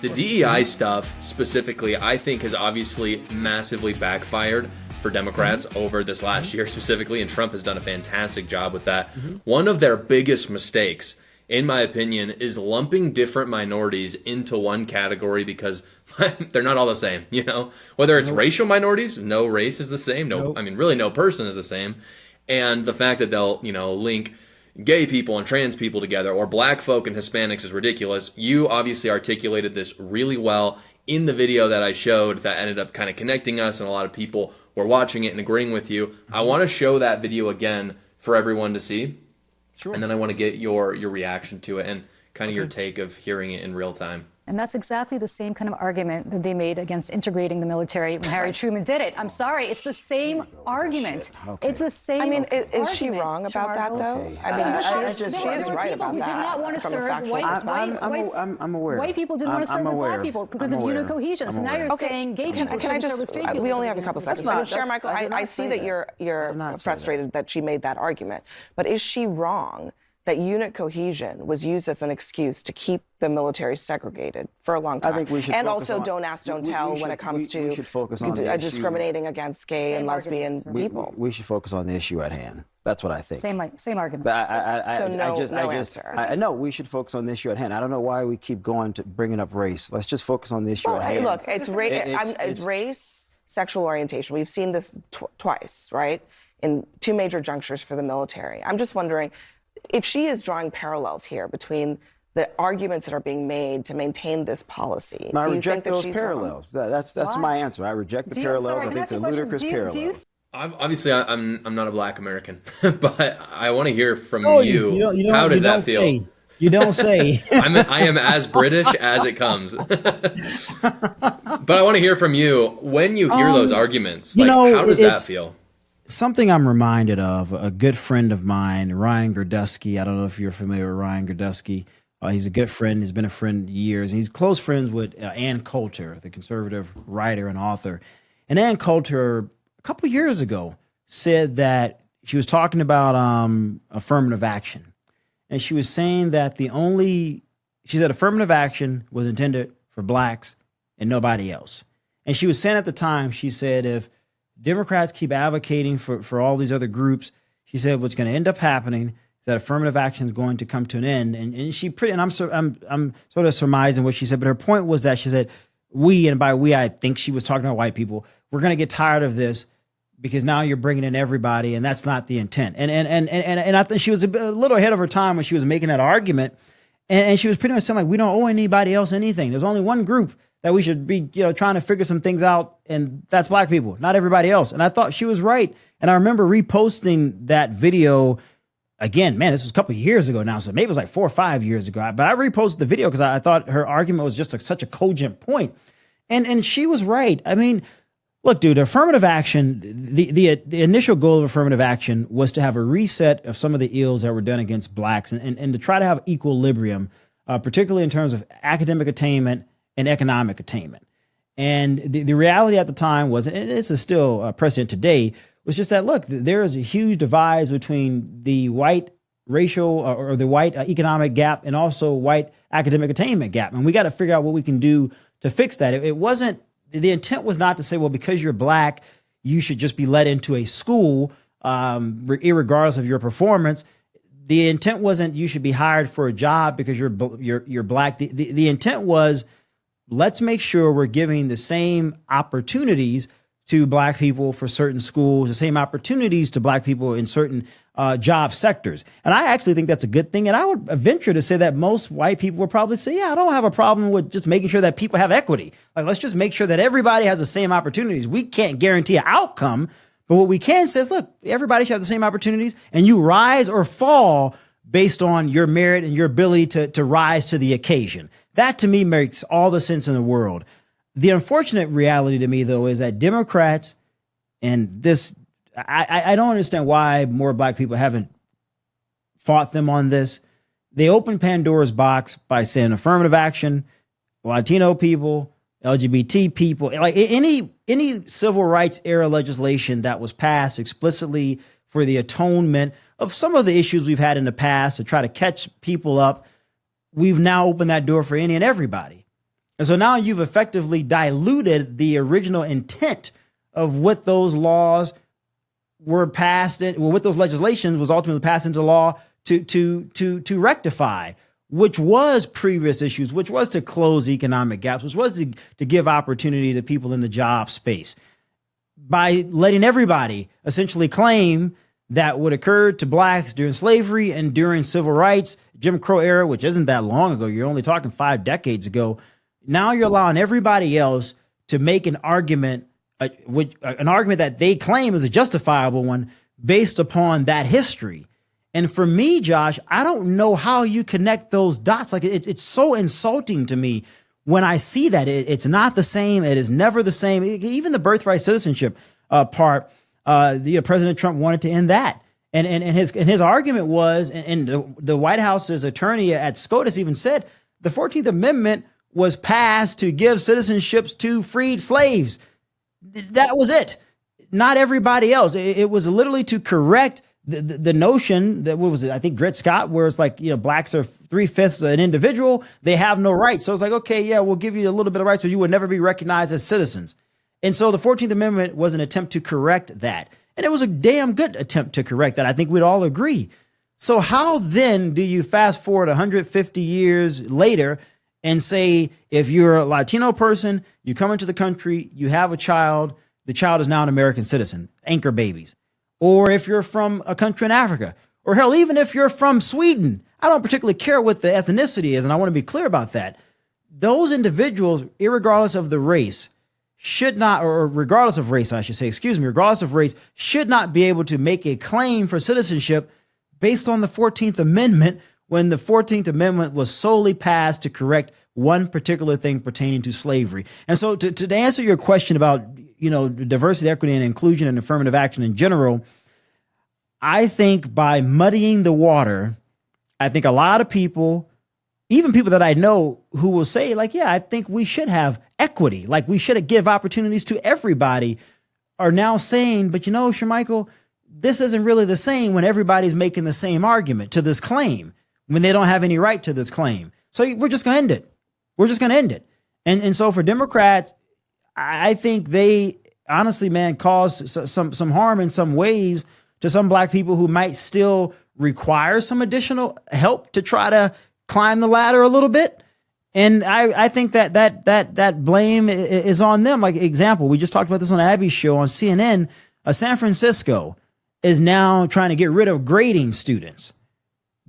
The DEI stuff specifically, I think, has obviously massively backfired for Democrats over this last year specifically, and Trump has done a fantastic job with that. One of their biggest mistakes, in my opinion, is lumping different minorities into one category because they're not all the same, you know? Whether it's racial minorities, no race is the same. I mean, really no person is the same. And the fact that they'll, link gay people and trans people together, or black folk and Hispanics, is ridiculous. You obviously articulated this really well in the video that I showed that ended up kind of connecting us, and a lot of people were watching it and agreeing with you. I want to show that video again for everyone to see. Sure. And then I want to get your reaction to it and kind of your take of hearing it in real time. And that's exactly the same kind of argument that they made against integrating the military when Harry Truman did it. I'm sorry, it's the same argument. Okay. It's the same. I mean, is she wrong about that, though? Okay. I mean, she is right about that. Who did not want to serve I'm aware. White people didn't want to serve the black people because of unit cohesion. So now you're saying gay people can I just, serve straight people. We only have a couple seconds. Shermichael, I see that you're frustrated that she made that argument. But is she wrong that unit cohesion was used as an excuse to keep the military segregated for a long time? I think we should and also don't ask, don't tell when it comes to discriminating against gay and lesbian people. We should focus on the issue at hand. That's what I think. Same argument. But no, we should focus on the issue at hand. I don't know why we keep going to bringing up race. Let's just focus on the issue at hand. Look, it's race, sexual orientation. We've seen this twice, right? In two major junctures for the military. I'm just wondering, if she is drawing parallels here between the arguments that are being made to maintain this policy, I reject those parallels. That's my answer. I reject the parallels. I think they're ludicrous parallels. Obviously, I'm not a black American, but I want to hear from you. How does that feel? You don't say. I am as British as it comes. But I want to hear from you when you hear those arguments. How does that feel? Something I'm reminded of, a good friend of mine, Ryan Gerdusky. I don't know if you're familiar with Ryan Gerdusky. He's a good friend. He's been a friend years. He's close friends with Ann Coulter, the conservative writer and author. And Ann Coulter, a couple years ago, said that she was talking about affirmative action. And she was saying that she said affirmative action was intended for blacks and nobody else. And she was saying at the time, she said, if Democrats keep advocating for all these other groups, she said what's going to end up happening is that affirmative action is going to come to an end. And I'm sort of surmising what she said, but her point was that she said, and by we, I think she was talking about white people, we're going to get tired of this because now you're bringing in everybody, and that's not the intent. And I think she was a little ahead of her time when she was making that argument, and she was pretty much saying, like, we don't owe anybody else anything. There's only one group that we should be, trying to figure some things out, and that's black people, not everybody else. And I thought she was right. And I remember reposting that video again. Man, this was a couple of years ago now, so maybe it was like 4 or 5 years ago. But I reposted the video because I thought her argument was just such a cogent point. And she was right. I mean, look, dude, affirmative action, the initial goal of affirmative action was to have a reset of some of the ills that were done against blacks and to try to have equilibrium, particularly in terms of academic attainment and economic attainment. And the reality at the time was, and it's still precedent today, was just that, look, there is a huge divide between the white racial or the white economic gap and also white academic attainment gap. And we got to figure out what we can do to fix that. It wasn't, the intent was not to say, well, because you're black, you should just be let into a school, irregardless of your performance. The intent wasn't you should be hired for a job because you're black. The intent was, let's make sure we're giving the same opportunities to black people for certain schools, the same opportunities to black people in certain job sectors. And I actually think that's a good thing. And I would venture to say that most white people would probably say, yeah, I don't have a problem with just making sure that people have equity. Like, let's just make sure that everybody has the same opportunities. We can't guarantee an outcome, but what we can say is, look, everybody should have the same opportunities, and you rise or fall based on your merit and your ability to rise to the occasion. That, to me, makes all the sense in the world. The unfortunate reality to me, though, is that Democrats, and this, I don't understand why more black people haven't fought them on this. They opened Pandora's box by saying affirmative action, Latino people, LGBT people, like any civil rights era legislation that was passed explicitly for the atonement of some of the issues we've had in the past to try to catch people up. We've now opened that door for any and everybody. And so now you've effectively diluted the original intent of what those laws were passed in, well, what those legislations was ultimately passed into law to rectify, which was previous issues, which was to close economic gaps, which was to give opportunity to people in the job space by letting everybody essentially claim that what occurred to blacks during slavery and during civil rights, Jim Crow era, which isn't that long ago. You're only talking 5 decades ago. Now you're allowing everybody else to make an argument, an argument that they claim is a justifiable one based upon that history. And for me, Josh, I don't know how you connect those dots. Like it's so insulting to me when I see that. It's not the same. It is never the same. Even the birthright citizenship part, President Trump wanted to end that. And his argument was, and the White House's attorney at SCOTUS even said, the 14th Amendment was passed to give citizenships to freed slaves. That was it. Not everybody else. It was literally to correct the notion that, what was it? I think Dred Scott, where it's like, blacks are 3/5 an individual. They have no rights. So it's like, okay, yeah, we'll give you a little bit of rights, but you would never be recognized as citizens. And so the 14th Amendment was an attempt to correct that. And it was a damn good attempt to correct that. I think we'd all agree. So how then do you fast forward 150 years later and say, if you're a Latino person, you come into the country, you have a child, the child is now an American citizen, anchor babies. Or if you're from a country in Africa, or hell, even if you're from Sweden, I don't particularly care what the ethnicity is, and I want to be clear about that. Those individuals, irregardless of the race, should not, or regardless of race, I should say, regardless of race, should not be able to make a claim for citizenship based on the 14th Amendment, when the 14th Amendment was solely passed to correct one particular thing pertaining to slavery. And so to answer your question about, diversity, equity, and inclusion and affirmative action in general, I think by muddying the water, I think a lot of people, even people that I know who will say, like, yeah, I think we should have equity, like we should give opportunities to everybody, are now saying, but Shermichael, this isn't really the same when everybody's making the same argument to this claim, when they don't have any right to this claim. So we're just going to end it. We're just going to end it. And so for Democrats, I think they honestly, man, cause some harm in some ways to some black people who might still require some additional help to try to climb the ladder a little bit. And I think that blame is on them. Like example, we just talked about this on Abby's show on CNN. San Francisco is now trying to get rid of grading students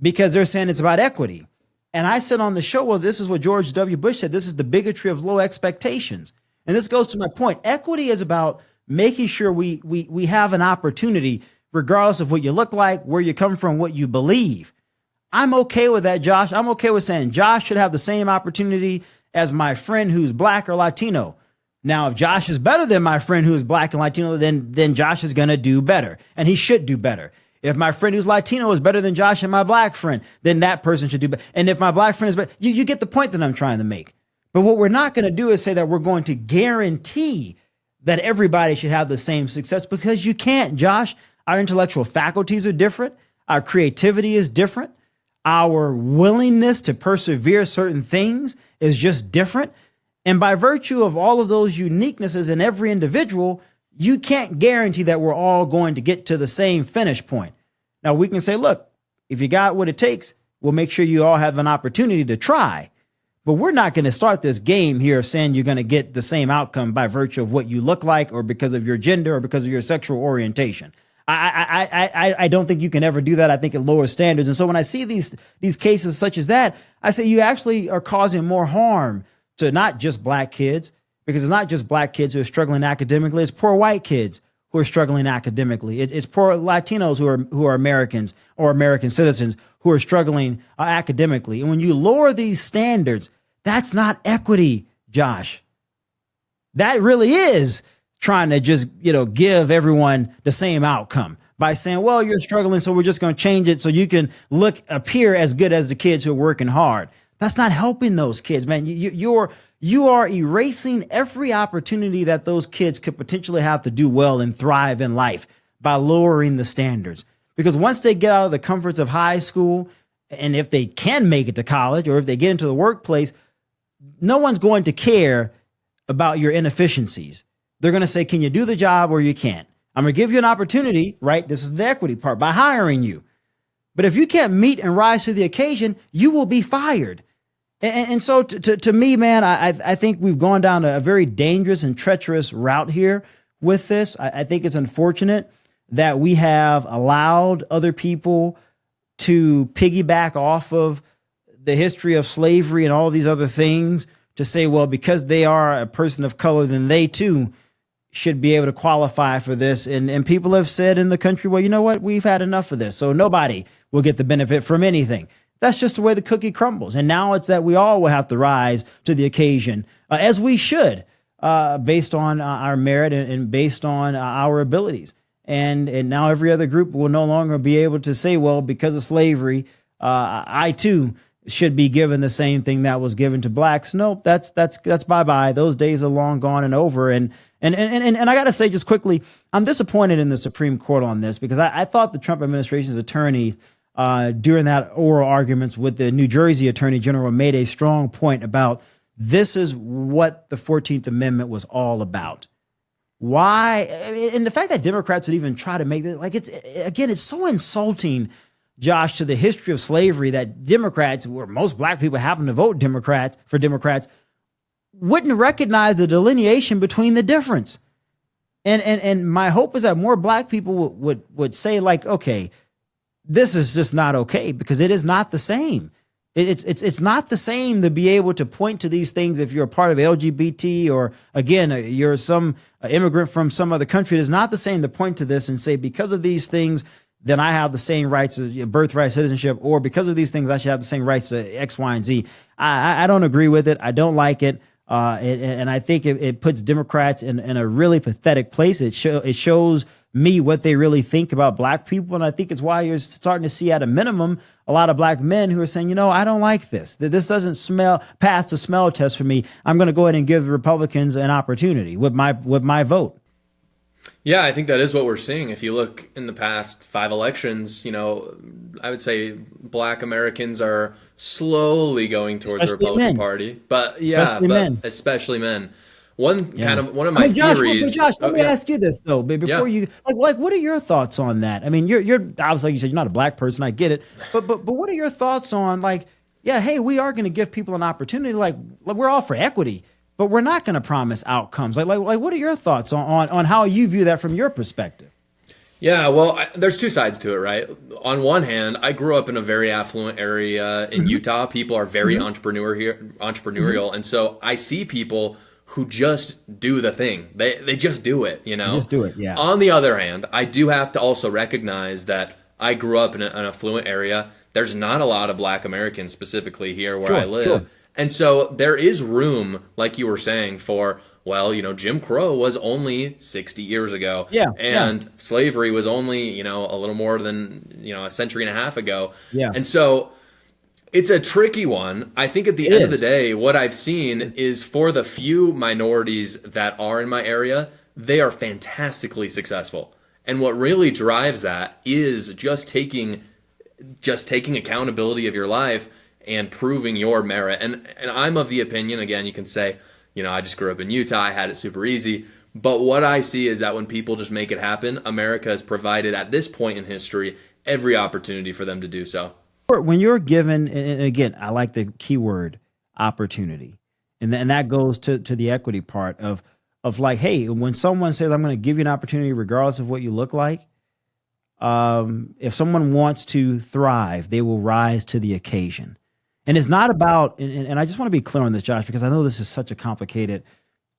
because they're saying it's about equity. And I said on the show, well, this is what George W. Bush said. This is the bigotry of low expectations. And this goes to my point. Equity is about making sure we have an opportunity, regardless of what you look like, where you come from, what you believe. I'm okay with that, Josh. I'm okay with saying Josh should have the same opportunity as my friend who's black or Latino. Now, if Josh is better than my friend who's black and Latino, then Josh is going to do better, and he should do better. If my friend who's Latino is better than Josh and my black friend, then that person should do better. And if my black friend is better, you get the point that I'm trying to make. But what we're not going to do is say that we're going to guarantee that everybody should have the same success, because you can't, Josh. Our intellectual faculties are different. Our creativity is different. Our willingness to persevere certain things is just different. And by virtue of all of those uniquenesses in every individual, you can't guarantee that we're all going to get to the same finish point. Now, we can say, look, if you got what it takes, we'll make sure you all have an opportunity to try. But we're not going to start this game here of saying you're going to get the same outcome by virtue of what you look like, or because of your gender, or because of your sexual orientation. I don't think you can ever do that. I think it lowers standards. And so when I see these cases such as that, I say you actually are causing more harm to not just black kids, because it's not just black kids who are struggling academically. It's poor white kids who are struggling academically. It's poor Latinos who are Americans or American citizens who are struggling academically. And when you lower these standards, that's not equity, Josh. That really is trying to just, give everyone the same outcome by saying, well, you're struggling, so we're just going to change it so you can appear as good as the kids who are working hard. That's not helping those kids, man. You are erasing every opportunity that those kids could potentially have to do well and thrive in life by lowering the standards. Because once they get out of the comforts of high school, and if they can make it to college, or if they get into the workplace, no one's going to care about your inefficiencies. They're going to say, can you do the job or you can't? I'm going to give you an opportunity, right? This is the equity part, by hiring you. But if you can't meet and rise to the occasion, you will be fired. And so to me, man, I think we've gone down a very dangerous and treacherous route here with this. I think it's unfortunate that we have allowed other people to piggyback off of the history of slavery and all these other things to say, well, because they are a person of color, then they too should be able to qualify for this. And people have said in the country, well, you know what? We've had enough of this. So nobody will get the benefit from anything. That's just the way the cookie crumbles. And now it's that we all will have to rise to the occasion, as we should, based on our merit and based on our abilities. And now every other group will no longer be able to say, well, because of slavery, I too should be given the same thing that was given to blacks. Nope, that's bye-bye. Those days are long gone and over. And I got to say just quickly, I'm disappointed in the Supreme Court on this because I thought the Trump administration's attorney during that oral arguments with the New Jersey Attorney General made a strong point about this is what the 14th Amendment was all about. Why? And the fact that Democrats would even try to make it like it's so insulting, Josh, to the history of slavery that Democrats, where most black people happen to vote Democrats, wouldn't recognize the delineation between the difference. And my hope is that more black people would say, like, okay, this is just not okay, because it is not the same. It's not the same to be able to point to these things if you're a part of LGBT or, again, you're some immigrant from some other country. It is not the same to point to this and say, because of these things, then I have the same rights as birthright citizenship, or because of these things, I should have the same rights to X, Y, and Z. I don't agree with it. I don't like it. And I think it puts Democrats in a really pathetic place. It shows me what they really think about black people. And I think it's why you're starting to see, at a minimum, a lot of black men who are saying, you know, I don't like this. This doesn't pass the smell test for me. I'm going to go ahead and give the Republicans an opportunity with my vote. Yeah, I think that is what we're seeing. If you look in the past 5 elections, you know, I would say black Americans are slowly going towards the Republican Party. But especially men. One of my theories. Josh, let me ask you this though, before you like, what are your thoughts on that? I mean, you're obviously, like you said, you're not a black person. I get it, but what are your thoughts on, like, yeah, hey, we are going to give people an opportunity. Like we're all for equity, but we're not going to promise outcomes. Like, what are your thoughts on how you view that from your perspective? Yeah, well, there's two sides to it, right? On one hand, I grew up in a very affluent area in Utah. People are very entrepreneurial, and so I see people who just do the thing. They just do it, you know? Just do it, yeah. On the other hand, I do have to also recognize that I grew up in an affluent area. There's not a lot of black Americans specifically here where I live. Sure. And so there is room, like you were saying, for, well, you know, Jim Crow was only 60 years ago. Yeah. And slavery was only, you know, a little more than, you know, a century and a half ago. Yeah. And so it's a tricky one. I think at the end of the day, what I've seen is, for the few minorities that are in my area, they are fantastically successful. And what really drives that is just taking accountability of your life and proving your merit. And I'm of the opinion, again, you can say, you know, I just grew up in Utah, I had it super easy. But what I see is that when people just make it happen, America has provided, at this point in history, every opportunity for them to do so. When you're given, and again, I like the key word, opportunity. And that goes to the equity part of like, hey, when someone says, I'm going to give you an opportunity regardless of what you look like, if someone wants to thrive, they will rise to the occasion. And it's not about, and I just want to be clear on this, Josh, because I know this is such a complicated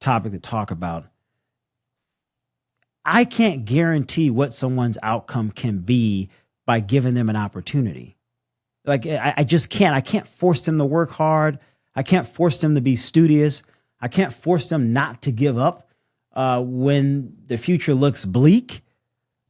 topic to talk about. I can't guarantee what someone's outcome can be by giving them an opportunity. Like, I just can't. I can't force them to work hard. I can't force them to be studious. I can't force them not to give up when the future looks bleak.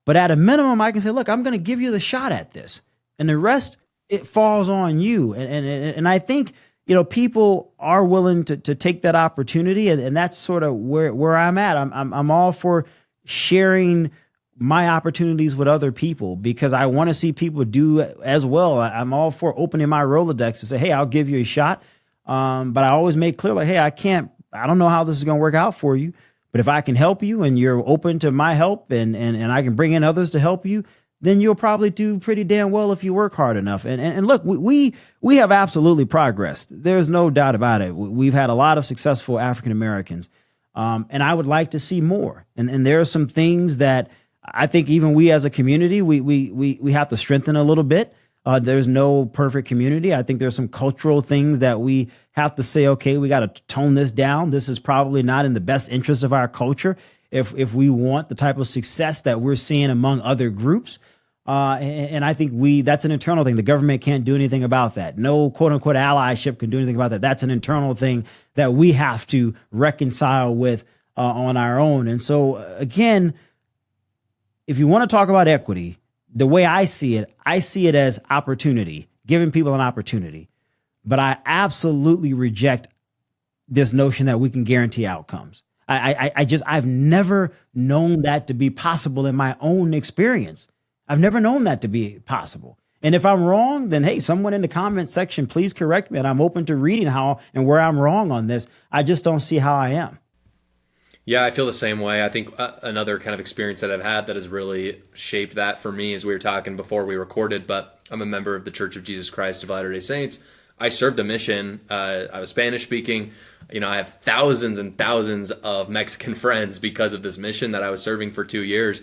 But at a minimum, I can say, look, I'm going to give you the shot at this. And the rest, it falls on you. And I think, you know, people are willing to take that opportunity. And that's sort of where I'm at. I'm all for sharing my opportunities with other people because I want to see people do as well. I'm all for opening my Rolodex to say, hey, I'll give you a shot. But I always make clear, like, hey, I don't know how this is going to work out for you, but if I can help you and you're open to my help and I can bring in others to help you, then you'll probably do pretty damn well if you work hard enough. And look, we have absolutely progressed. There's no doubt about it. We've had a lot of successful African Americans. And I would like to see more. And there are some things that I think even we as a community, we have to strengthen a little bit. There's no perfect community. I think there's some cultural things that we have to say, okay, we got to tone this down. This is probably not in the best interest of our culture if we want the type of success that we're seeing among other groups. And I think that's an internal thing. The government can't do anything about that. No quote unquote allyship can do anything about that. That's an internal thing that we have to reconcile with on our own. And so again, if you want to talk about equity, the way I see it as opportunity, giving people an opportunity. But I absolutely reject this notion that we can guarantee outcomes. I've never known that to be possible in my own experience. I've never known that to be possible. And if I'm wrong, then hey, someone in the comment section, please correct me. And I'm open to reading how and where I'm wrong on this. I just don't see how I am. Yeah, I feel the same way. I think another kind of experience that I've had that has really shaped that for me, as we were talking before we recorded, but I'm a member of the Church of Jesus Christ of Latter-day Saints. I served a mission. I was Spanish speaking. I have thousands and thousands of Mexican friends because of this mission that I was serving for 2 years.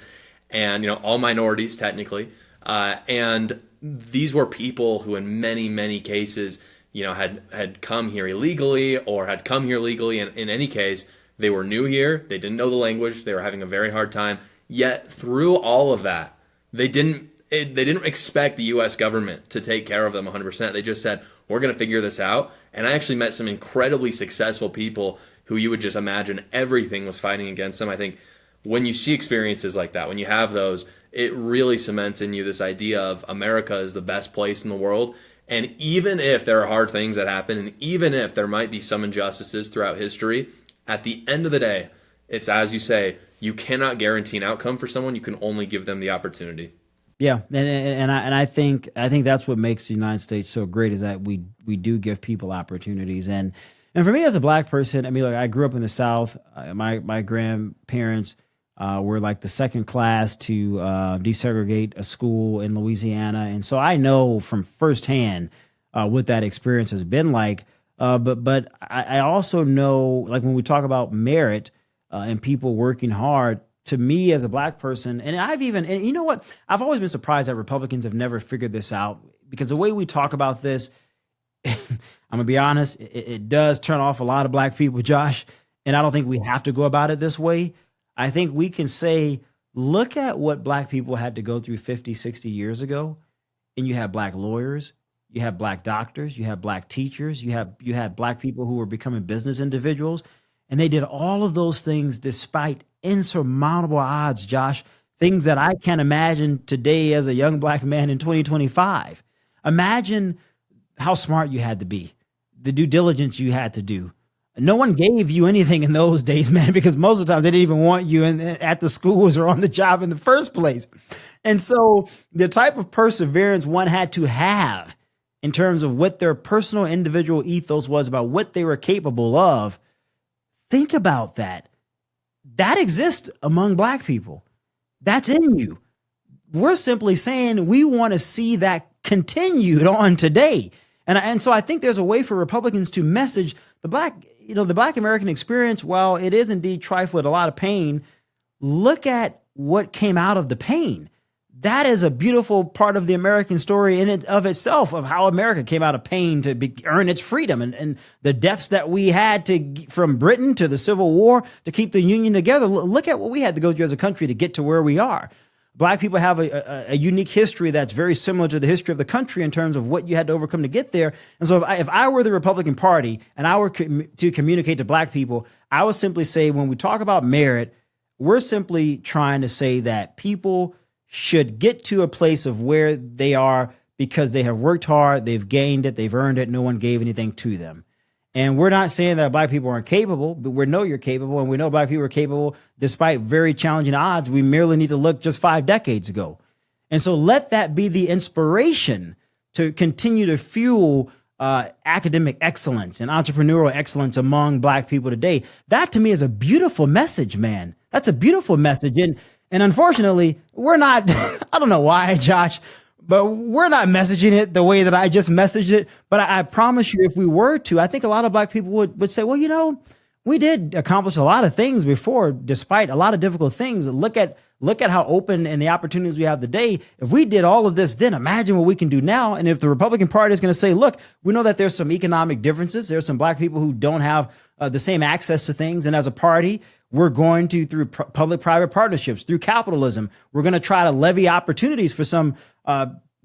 And, all minorities technically. And these were people who in many, many cases, had come here illegally or had come here legally. And in any case, they were new here. They didn't know the language. They were having a very hard time. Yet through all of that, they didn't expect the U.S. government to take care of them 100%. They just said, we're going to figure this out. And I actually met some incredibly successful people who you would just imagine everything was fighting against them. I think when you see experiences like that, when you have those, it really cements in you this idea of America is the best place in the world. And even if there are hard things that happen, and even if there might be some injustices throughout history, at the end of the day, it's as you say, you cannot guarantee an outcome for someone. You can only give them the opportunity. Yeah, and I think that's what makes the United States so great is that we do give people opportunities. And for me as a black person, I mean, look, I grew up in the South. My grandparents were like the second class to desegregate a school in Louisiana. And so I know from firsthand what that experience has been like. But I also know, like when we talk about merit and people working hard, to me as a black person, and you know what? I've always been surprised that Republicans have never figured this out, because the way we talk about this, I'm going to be honest, it does turn off a lot of black people, Josh. And I don't think we have to go about it this way. I think we can say, look at what black people had to go through 50, 60 years ago. And you have black lawyers, you have black doctors, you have black teachers, you had black people who were becoming business individuals. And they did all of those things despite insurmountable odds, Josh, things that I can't imagine today as a young black man in 2025. Imagine how smart you had to be, the due diligence you had to do. No one gave you anything in those days, man, because most of the times they didn't even want you at the schools or on the job in the first place. And so the type of perseverance one had to have in terms of what their personal individual ethos was about what they were capable of, think about that. That exists among black people. That's in you. We're simply saying we want to see that continued on today. And so I think there's a way for Republicans to message the black American experience. While it is indeed trifle with a lot of pain, look at what came out of the pain. That is a beautiful part of the American story in and of itself, of how America came out of pain to earn its freedom, and the deaths that we had from Britain to the Civil War to keep the Union together. Look at what we had to go through as a country to get to where we are. Black people have a unique history that's very similar to the history of the country in terms of what you had to overcome to get there. And so if I were the Republican Party and I were to communicate to black people, I would simply say, when we talk about merit, we're simply trying to say that people should get to a place of where they are because they have worked hard, they've gained it, they've earned it, no one gave anything to them. And we're not saying that black people aren't capable, but we know you're capable, and we know black people are capable despite very challenging odds. We merely need to look just 5 decades ago. And so let that be the inspiration to continue to fuel academic excellence and entrepreneurial excellence among black people today. That to me is a beautiful message, man. That's a beautiful message. And unfortunately, we're not, I don't know why, Josh, but we're not messaging it the way that I just messaged it. But I promise you, if we were to, I think a lot of black people would say, well, you know, we did accomplish a lot of things before, despite a lot of difficult things. Look at how open and the opportunities we have today. If we did all of this, then imagine what we can do now. And if the Republican Party is going to say, look, we know that there's some economic differences. There's some black people who don't have the same access to things. And as a party, we're going to, through public-private partnerships, through capitalism, we're going to try to levy opportunities for some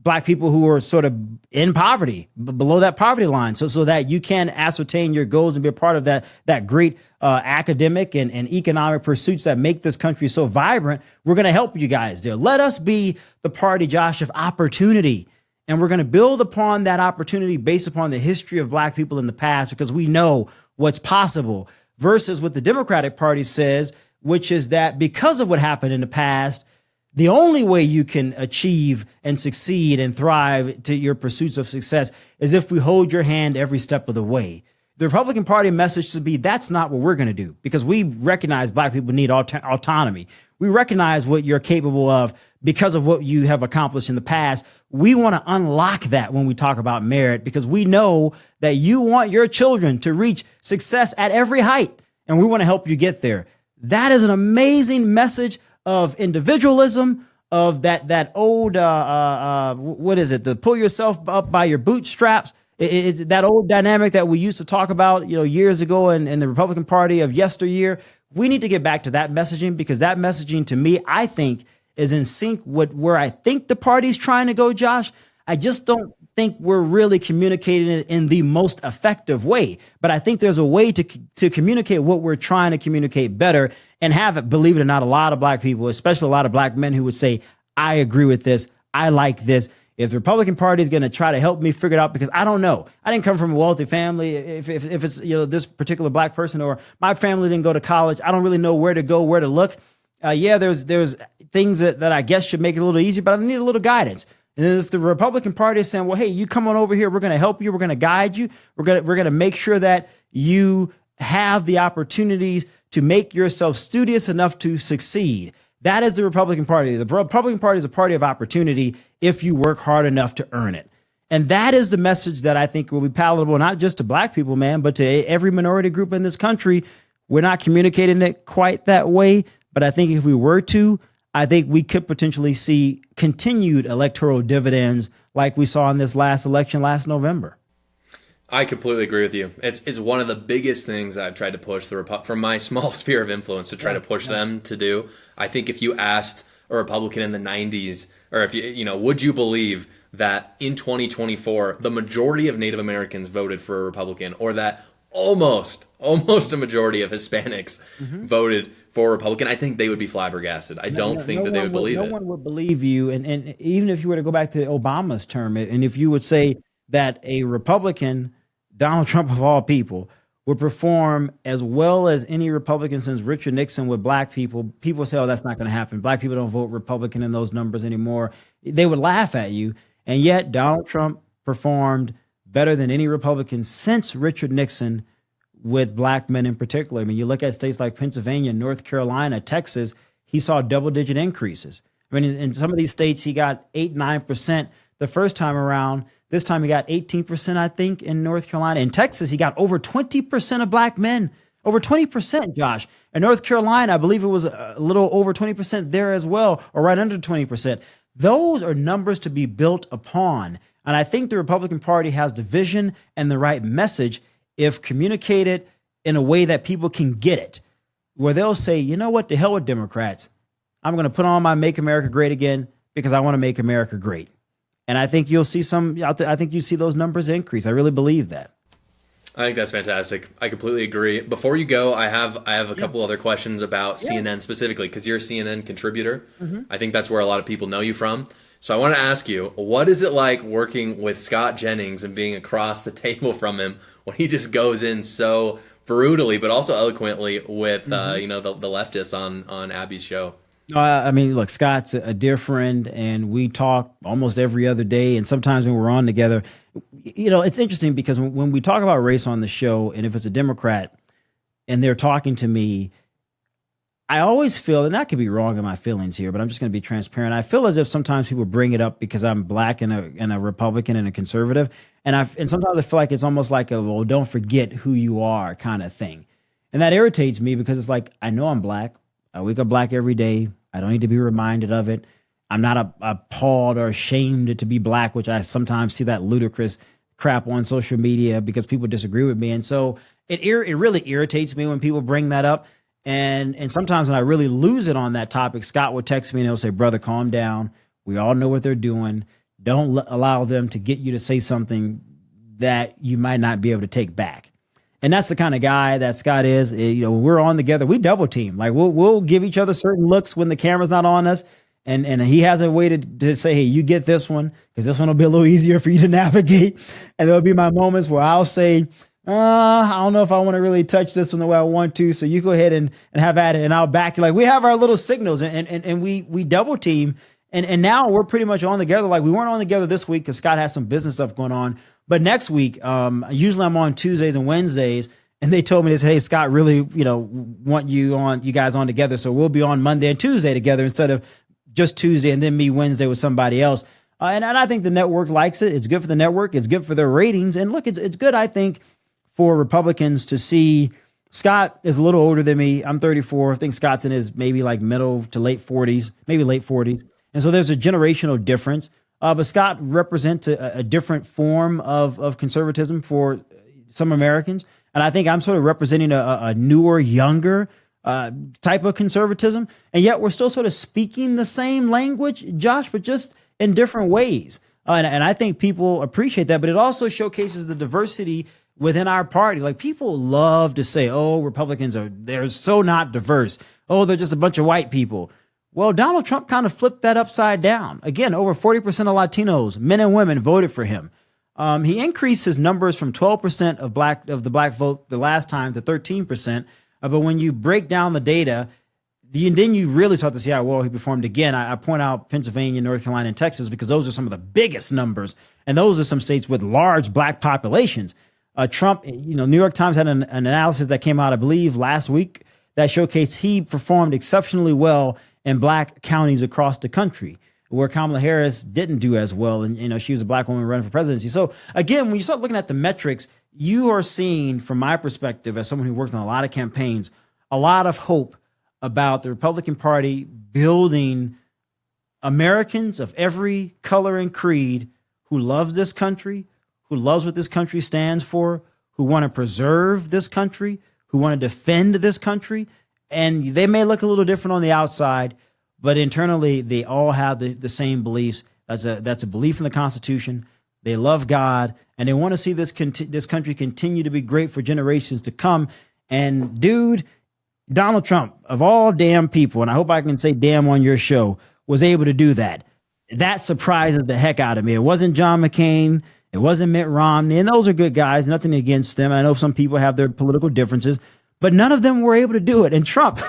black people who are sort of in poverty, below that poverty line, so that you can ascertain your goals and be a part of that great academic and economic pursuits that make this country so vibrant. We're going to help you guys there. Let us be the party, Josh, of opportunity. And we're going to build upon that opportunity based upon the history of black people in the past, because we know what's possible, versus what the Democratic Party says, which is that because of what happened in the past, the only way you can achieve and succeed and thrive to your pursuits of success is if we hold your hand every step of the way. The Republican Party message should be, that's not what we're going to do, because we recognize black people need autonomy. We recognize what you're capable of because of what you have accomplished in the past. We want to unlock that when we talk about merit, because we know that you want your children to reach success at every height, and we want to help you get there. That is an amazing message of individualism, of that old, what is it? The pull yourself up by your bootstraps. It's that old dynamic that we used to talk about, years ago in the Republican Party of yesteryear. We need to get back to that messaging, because that messaging, to me, I think is in sync with where I think the party's trying to go, Josh. I just don't think we're really communicating it in the most effective way. But I think there's a way to communicate what we're trying to communicate better, and have it, believe it or not, a lot of black people, especially a lot of black men, who would say, I agree with this. I like this. If the Republican Party is going to try to help me figure it out, because I don't know. I didn't come from a wealthy family. If it's this particular black person, or my family didn't go to college, I don't really know where to go, where to look. There's things that I guess should make it a little easier, but I need a little guidance. And then if the Republican Party is saying, well, hey, you come on over here, we're going to help you, we're going to guide you, we're going to make sure that you have the opportunities to make yourself studious enough to succeed. That is the Republican Party. The Republican Party is a party of opportunity if you work hard enough to earn it. And that is the message that I think will be palatable, not just to black people, man, but to every minority group in this country. We're not communicating it quite that way, but I think if we were to, I think we could potentially see continued electoral dividends like we saw in this last election last November. I completely agree with you. It's one of the biggest things I've tried to push from my small sphere of influence to try to push them to do. I think if you asked a Republican in the 90s, or if would you believe that in 2024 the majority of Native Americans voted for a Republican, or that almost a majority of Hispanics voted for a Republican, I think they would be flabbergasted. I don't think that they would believe it. No one would believe you. And even if you were to go back to Obama's term, and if you would say that a Republican, Donald Trump of all people, would perform as well as any Republican since Richard Nixon with black people, people say, oh, that's not going to happen. Black people don't vote Republican in those numbers anymore. They would laugh at you. And yet Donald Trump performed better than any Republican since Richard Nixon with black men in particular. I mean, you look at states like Pennsylvania, North Carolina, Texas, he saw double-digit increases. I mean, in some of these states, he got 8-9% the first time around. This time he got 18%, I think, in North Carolina. In Texas, he got over 20% of black men, over 20%, Josh. In North Carolina, I believe it was a little over 20% there as well, or right under 20%. Those are numbers to be built upon. And I think the Republican Party has the vision and the right message if communicated in a way that people can get it, where they'll say, you know what, to hell with Democrats. I'm going to put on my Make America Great Again because I want to make America great. And I think you'll see I think you see those numbers increase. I really believe that. I think that's fantastic. I completely agree. Before you go, I have a couple other questions about CNN specifically, because you're a CNN contributor. I think that's where a lot of people know you from. So I want to ask you, what is it like working with Scott Jennings and being across the table from him when he just goes in so brutally, but also eloquently with the leftists on Abby's show? I mean, look, Scott's a dear friend, and we talk almost every other day. And sometimes when we're on together, it's interesting because when we talk about race on the show, and if it's a Democrat and they're talking to me, I always feel, and I could be wrong in my feelings here, but I'm just going to be transparent. I feel as if sometimes people bring it up because I'm black and a Republican and a conservative. And sometimes I feel like it's almost like well, don't forget who you are kind of thing. And that irritates me because it's like, I know I'm black. I wake up black every day. I don't need to be reminded of it. I'm not appalled or ashamed to be black, which I sometimes see that ludicrous crap on social media because people disagree with me. And so it really irritates me when people bring that up. And sometimes when I really lose it on that topic, Scott will text me and he'll say, brother, calm down. We all know what they're doing. Don't allow them to get you to say something that you might not be able to take back. And that's the kind of guy that Scott is. When we're on together, we double team. Like we'll give each other certain looks when the camera's not on us. And he has a way to say, hey, you get this one, because this one will be a little easier for you to navigate. And there'll be my moments where I'll say, I don't know if I want to really touch this one the way I want to. So you go ahead and have at it. And I'll back you. Like we have our little signals and we double team. And now we're pretty much on together. Like we weren't on together this week because Scott has some business stuff going on. But next week, usually I'm on Tuesdays and Wednesdays. And they told me this, hey, Scott really, want you guys on together. So we'll be on Monday and Tuesday together instead of just Tuesday and then me Wednesday with somebody else. And I think the network likes it. It's good for the network. It's good for their ratings. And look, it's good, I think, for Republicans to see Scott is a little older than me. I'm 34. I think Scott's in his maybe like middle to late 40s, maybe late 40s. And so there's a generational difference. But Scott represents a different form of conservatism for some Americans. And I think I'm sort of representing a newer, younger type of conservatism. And yet we're still sort of speaking the same language, Josh, but just in different ways. And I think people appreciate that. But it also showcases the diversity within our party. Like people love to say, oh, Republicans they're so not diverse. Oh, they're just a bunch of white people. Well, Donald Trump kind of flipped that upside down. Again, over 40% of Latinos, men and women, voted for him. He increased his numbers from 12% of the black vote the last time to 13%. But when you break down the data, then you really start to see how well he performed again. I point out Pennsylvania, North Carolina, and Texas because those are some of the biggest numbers. And those are some states with large black populations. Trump, New York Times had an analysis that came out, I believe, last week that showcased he performed exceptionally well in black counties across the country, where Kamala Harris didn't do as well. And, she was a black woman running for presidency. So again, when you start looking at the metrics, you are seeing, from my perspective, as someone who worked on a lot of campaigns, a lot of hope about the Republican Party building Americans of every color and creed who love this country, who loves what this country stands for, who want to preserve this country, who want to defend this country. And they may look a little different on the outside, but internally they all have the same beliefs. That's a belief in the Constitution. They love God, and they want to see this country continue to be great for generations to come. And dude, Donald Trump, of all damn people, and I hope I can say damn on your show, was able to do that. That surprises the heck out of me. It wasn't John McCain. It wasn't Mitt Romney. And those are good guys, nothing against them. I know some people have their political differences, but none of them were able to do it. And Trump,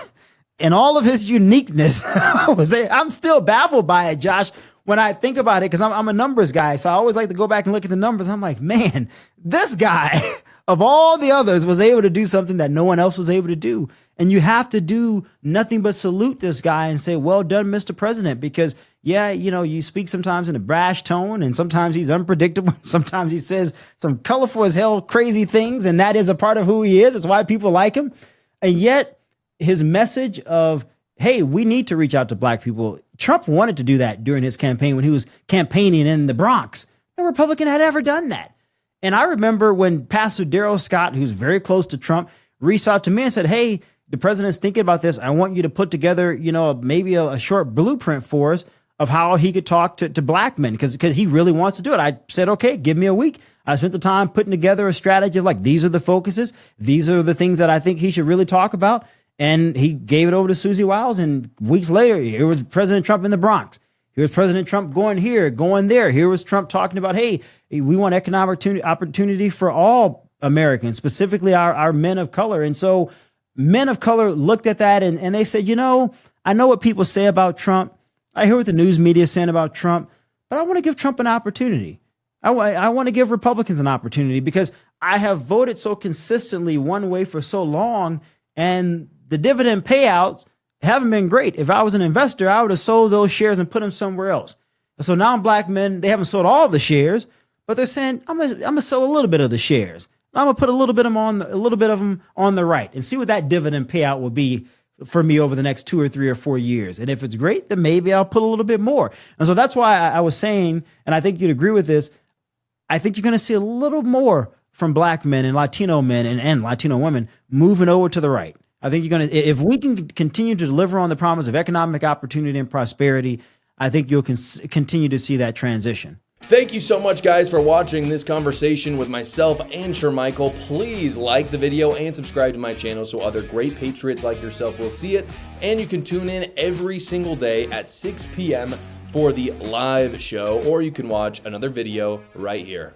in all of his uniqueness, I'm still baffled by it, Josh, when I think about it, because I'm a numbers guy. So I always like to go back and look at the numbers. I'm like, man, this guy of all the others was able to do something that no one else was able to do. And you have to do nothing but salute this guy and say, well done, Mr. President, because yeah, you speak sometimes in a brash tone, and sometimes he's unpredictable. Sometimes he says some colorful as hell, crazy things. And that is a part of who he is. It's why people like him. And yet his message of, hey, we need to reach out to black people. Trump wanted to do that during his campaign when he was campaigning in the Bronx. No Republican had ever done that. And I remember when Pastor Darrell Scott, who's very close to Trump, reached out to me and said, hey, the president's thinking about this. I want you to put together, maybe a short blueprint for us of how he could talk to black men because he really wants to do it. I said, okay, give me a week. I spent the time putting together a strategy of like, these are the focuses. These are the things that I think he should really talk about. And he gave it over to Susie Wiles. And weeks later, here was President Trump in the Bronx. Here was President Trump going here, going there. Here was Trump talking about, hey, we want economic opportunity for all Americans, specifically our men of color. And so men of color looked at that and they said, I know what people say about Trump. I hear what the news media is saying about Trump, but I want to give Trump an opportunity. I want to give Republicans an opportunity because I have voted so consistently one way for so long, and the dividend payouts haven't been great. If I was an investor, I would have sold those shares and put them somewhere else. And so now black men, they haven't sold all the shares, but they're saying, I'm gonna sell a little bit of the shares. I'm gonna put a little bit of them on the right and see what that dividend payout will be for me over the next 2 or 3 or 4 years. And if it's great, then maybe I'll put a little bit more. And so that's why I was saying, and I think you'd agree with this, I think you're going to see a little more from black men and Latino men and Latino women moving over to the right. I think you're going to, if we can continue to deliver on the promise of economic opportunity and prosperity, I think you'll continue to see that transition. Thank you so much, guys, for watching this conversation with myself and Shermichael. Please like the video and subscribe to my channel so other great patriots like yourself will see it. And you can tune in every single day at 6 p.m. for the live show, or you can watch another video right here.